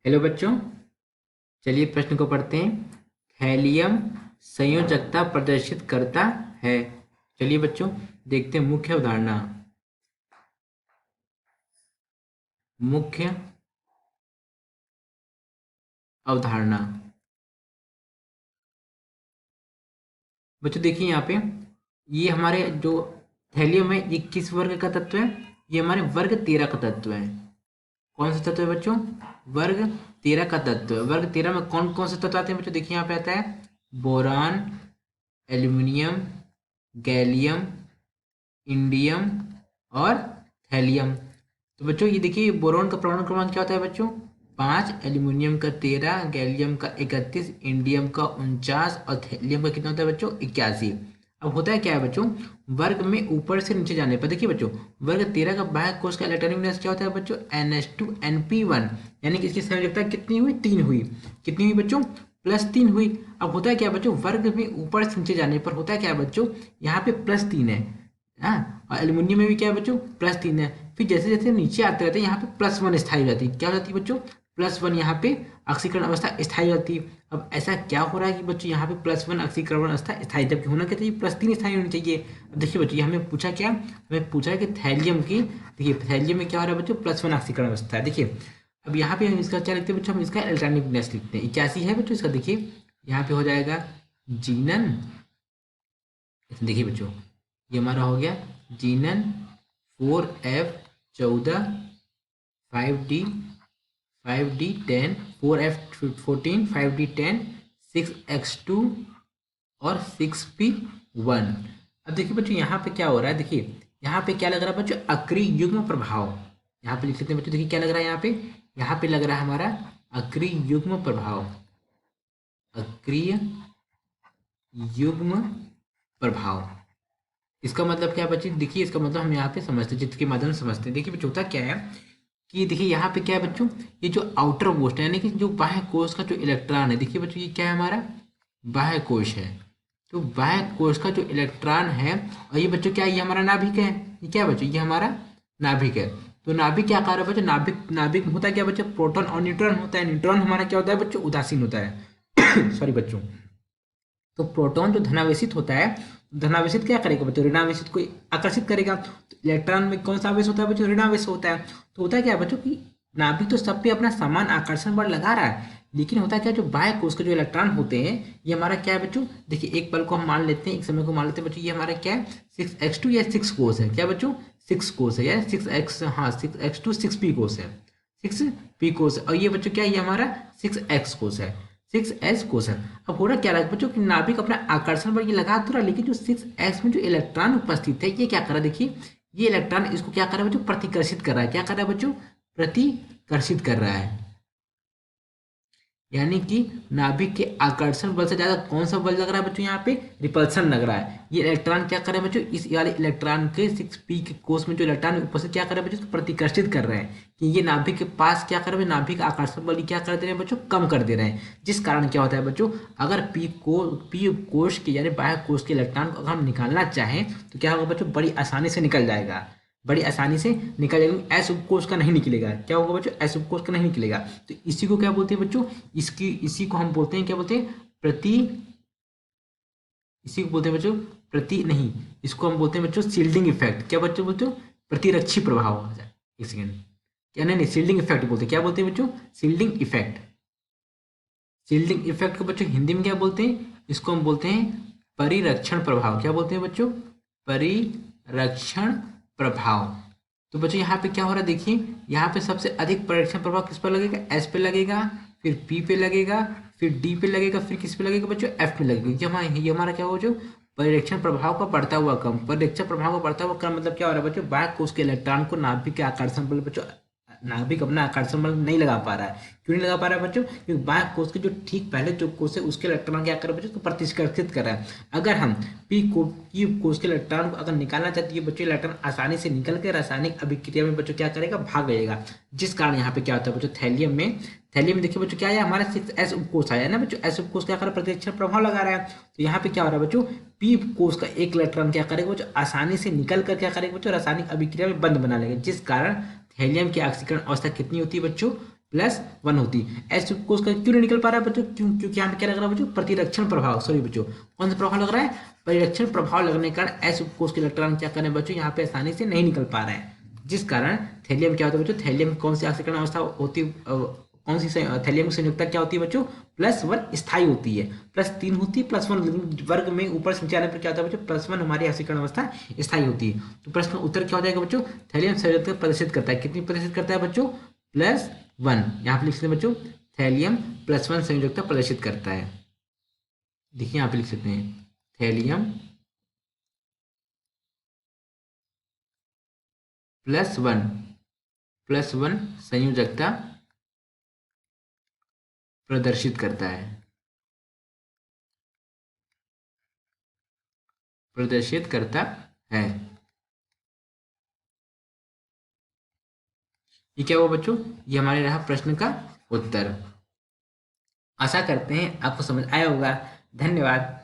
Hello बच्चों, चलिए प्रश्न को पढ़ते हैं। हेलियम संयोजकता प्रदर्शित करता है। चलिए बच्चों देखते हैं मुख्य अवधारणा। मुख्य अवधारणा बच्चों देखिए यहाँ पे, ये हमारे जो हेलियम है ये किस वर्ग का तत्व है? ये हमारे वर्ग 13 का तत्व है। कौन सा तत्व है बच्चों? वर्ग 13 का तत्व है। वर्ग 13 में कौन कौन से तत्व आते हैं बच्चों? देखिए यहाँ पे आता है बोरान, एल्यूमिनियम, गैलियम, इंडियम और थैलियम। तो बच्चों ये देखिए बोरॉन का परमाणु क्रमांक क्या होता है बच्चों? 5, एल्यूमिनियम का 13, गैलियम का 31, इंडियम का 49 और थैलियम का कितना होता है बच्चों? 81। अब होता है क्या है बच्चों, वर्ग में ऊपर से नीचे जाने पर देखिए बच्चों, वर्ग 13 का बाह्य कोश का इलेक्ट्रॉनिक विन्यास क्या होता है बच्चों? NH2NP1। यानी कि इसकी संयोजकता कितनी हुई? 3 हुई। कितनी हुई बच्चों? +3 हुई। अब होता है क्या बच्चों, वर्ग में ऊपर से नीचे जाने पर होता है क्या बच्चों, यहाँ पे +3 है। हाँ, और एल्यूमिनियम में भी क्या है बच्चों? +3 है। फिर जैसे जैसे नीचे आते रहते हैं यहाँ पे +1 स्थायी हो जाती है। क्या हो जाती है बच्चों? +1 यहाँ पे ऑक्सीकरण अवस्था स्थायी होती है। अब ऐसा क्या हो रहा है कि बच्चों यहाँ पे +1 ऑक्सीकरण अवस्था स्थायी, जबकि होना क्या चाहिए? +3 स्थायी होनी चाहिए। अब देखिए बच्चों, ये हमें पूछा क्या? हमें पूछा है कि थैलियम की, देखिए थैलियम में क्या हो रहा है बच्चों? +1 ऑक्सीकरण अवस्था है। देखिए अब यहाँ पे हम इसका क्या लिखते हैं बच्चों? हम इसका इलेक्ट्रॉनिक विन्यास लिखते हैं। 81 है बच्चों इसका। देखिए यहाँ पे हो जाएगा जीनन। देखिए बच्चों, ये हमारा हो गया जीनन 4F14, 5D 10, 4F14, 5D10, 6X2 और 6P1। अब देखिए बच्चों यहाँ पे क्या हो रहा है, देखिए यहाँ पे क्या लग रहा है बच्चों? अक्रिय युग्म प्रभाव। यहाँ पे लिख लेते हैं बच्चों, देखिए क्या लग रहा है यहाँ पे? यहाँ पे लग रहा है हमारा अक्रिय युग्म प्रभाव। अक्रिय युग्म प्रभाव, इसका मतलब क्या है बच्चे? देखिए इसका मतलब हम यहाँ पे समझते हैं, चित्र के माध्यम से समझते हैं। देखिए बच्चों होता क्या है कि देखिए यहाँ पे क्या है बच्चों, ये जो आउटर मोस्ट है यानी कि जो बाह्य कोश का जो इलेक्ट्रॉन है, देखिए बच्चों ये क्या है? हमारा बाह्य कोश है। तो बाह्य कोश का जो इलेक्ट्रॉन है, और ये बच्चों क्या है? ये हमारा नाभिक है। ये क्या है बच्चों? ये हमारा नाभिक है। तो नाभिक क्या कार्य है बच्चों? नाभिक नाभिक में होता है क्या बच्चों? प्रोटॉन और न्यूट्रॉन होता है। न्यूट्रॉन हमारा क्या होता है बच्चों? उदासीन होता है। सॉरी बच्चों। तो प्रोटॉन जो धनावेशित होता है, धनावेशित क्या करेगा बच्चों? ऋणावेशित को आकर्षित करेगा। तो इलेक्ट्रॉन में कौन सा आवेश होता है बच्चों? ऋणावेश होता है। तो होता है क्या बच्चों कि नाभिक तो सब पे अपना समान आकर्षण बल लगा रहा है, लेकिन होता है क्या, जो बाह्य कोश के जो इलेक्ट्रॉन होते हैं, ये हमारा क्या है बच्चों? देखिए एक बल को हम मान लेते हैं, एक समय को मान लेते हैं बच्चों, ये हमारा क्या है? 6X2 या 6 कोश है। क्या बच्चों? 6 कोश है या 6X, हाँ 6X2 6P कोश है। 6P कोश है। और ये बच्चों क्या है? ये हमारा 6X कोश है। 6S कोश है। अब हो रहा क्या रहा है बच्चों कि नाभिक अपना आकर्षण बल ये लगा तो रहा, लेकिन जो 6S में जो इलेक्ट्रॉन उपस्थित है, ये क्या कर रहा है? देखिए ये इलेक्ट्रॉन इसको क्या कर रहा है बच्चों? प्रतिकर्षित कर रहा है। क्या कर रहा है बच्चों? प्रतिकर्षित कर रहा है। यानी कि नाभिक के आकर्षण बल से ज्यादा कौन सा बल लग रहा है बच्चों? यहाँ पे रिपल्सन लग रहा है। ये इलेक्ट्रॉन क्या कर रहे हैं बच्चों? इस वाले इलेक्ट्रॉन के 6P के कोष में जो इलेक्ट्रॉन उपस्थित क्या कर रहे हैं बच्चों? उसको प्रतिकर्षित कर रहे हैं कि ये नाभिक के पास क्या कर रहे हैं? नाभिक आकर्षण बल क्या कर दे रहे हैं बच्चों? कम कर दे रहे हैं। जिस कारण क्या होता है बच्चों, अगर पी कोष के यानी बाह्य कोष के इलेक्ट्रॉन को अगर हम निकालना चाहें तो क्या होगा बच्चों? बड़ी आसानी से निकल जाएगा। बड़ी आसानी से निकल जाएगा। एस उपकोष का नहीं निकलेगा। क्या होगा बच्चों? एस उपकोष का नहीं निकलेगा। तो इसी को क्या बोलते हैं बच्चों? इसी को हम बोलते हैं, क्या बोलते हैं? इसी को बोलते हैं बच्चों प्रति नहीं, इसको हम बोलते हैं बच्चों शील्डिंग इफेक्ट। क्या बच्चों बोलते हो? प्रतिरक्षी प्रभाव आ जाए। एक सेकेंड, क्या? नहीं, शील्डिंग इफेक्ट बोलते हैं। क्या बोलते हैं बच्चों? Shielding effect. शील्डिंग इफेक्ट को बच्चों हिंदी में क्या बोलते हैं? इसको हम बोलते हैं परिरक्षण प्रभाव। क्या बोलते हैं बच्चों? परिरक्षण प्रभाव। तो बच्चों यहाँ पे क्या हो रहा है? देखिए यहाँ पे सबसे अधिक परिरक्षण प्रभाव किस पर लगेगा? एस पे लगेगा, फिर पी पे लगेगा, फिर डी पे लगेगा, फिर किस पे लगेगा बच्चों? एफ पे लगेगा। ये हमारा क्या हो जो परिरक्षण प्रभाव का बढ़ता हुआ क्रम, परिरक्षण प्रभाव का बढ़ता हुआ क्रम मतलब क्या हो रहा है बच्चों? बाह्य कोश के इलेक्ट्रॉन को नाभिक के आकर्षण बल बच्चों, नाभिक अपना आकर्षण बल नहीं लगा पा रहा है। क्यों नहीं लगा पा रहा है बच्चों? क्योंकि बाह्य कोश के जो ठीक पहले जो कोश है उसके इलेक्ट्रॉन क्या कर रहा है बच्चों? तो प्रतिकर्षित कर रहा है। अगर हम पी कोश के इलेक्ट्रॉन को अगर निकालना चाहते हैं बच्चों, इलेक्ट्रॉन आसानी से निकल के रासायनिक अभिक्रिया में बच्चों क्या करेगा? भाग जाएगा। जिस कारण यहाँ पे क्या होता है बच्चों? थैलियम में देखिए बच्चों क्या है? हमारा 6S उपकोष आया ना बच्चों। एस उपकोष क्या कर रहा है? प्रतिरक्षण प्रभाव लगा रहा है। तो यहाँ पे क्या हो रहा है बच्चों? पी कोष का एक इलेक्ट्रॉन क्या करेगा बच्चों? आसानी से निकल कर क्या करेगा बच्चों? रासायनिक अभिक्रिया में बंद बना लेगा। जिस कारण थैलियम की ऑक्सीकरण अवस्था कितनी होती है बच्चों? +1 होती। एस कोष का क्यों नहीं निकल पा रहा है बच्चों? क्योंकि यहाँ पे क्या लग रहा है बच्चों? प्रतिरक्षण प्रभाव, सॉरी बच्चों, कौन सा प्रभाव लग रहा है? परिरक्षण प्रभाव लगने के कारण एस कोष के इलेक्ट्रॉन क्या करें बच्चों? यहाँ पे आसानी से नहीं निकल पा रहे हैं, जिस कारण थैलियम क्या होता है बच्चों? थैलियम कौन सी ऑक्सीकरण अवस्था होती कौन सी थैलियम की संयुक्ता क्या होती है बच्चों? +1 स्थायी होती है, +3 होती है, +1 वर्ग में ऊपर से नीचे आने पर क्या होता है बच्चों? +1 हमारी ऑक्सीकरण अवस्था स्थायी होती है। तो प्रश्न उत्तर क्या हो जाएगा बच्चों? थैलियम संयुक्ता प्रदर्शित करता है, कितनी प्रदर्शित करता है बच्चों? +1। यहाँ पे लिख सकते हैं बच्चों, थैलियम +1 संयुक्ता प्रदर्शित करता है। देखिए यहाँ पे लिख सकते हैं, थैलियम +1 संयोजकता प्रदर्शित करता है, प्रदर्शित करता है। ये क्या हुआ बच्चों? ये हमारे रहा प्रश्न का उत्तर। आशा करते हैं आपको समझ आया होगा। धन्यवाद।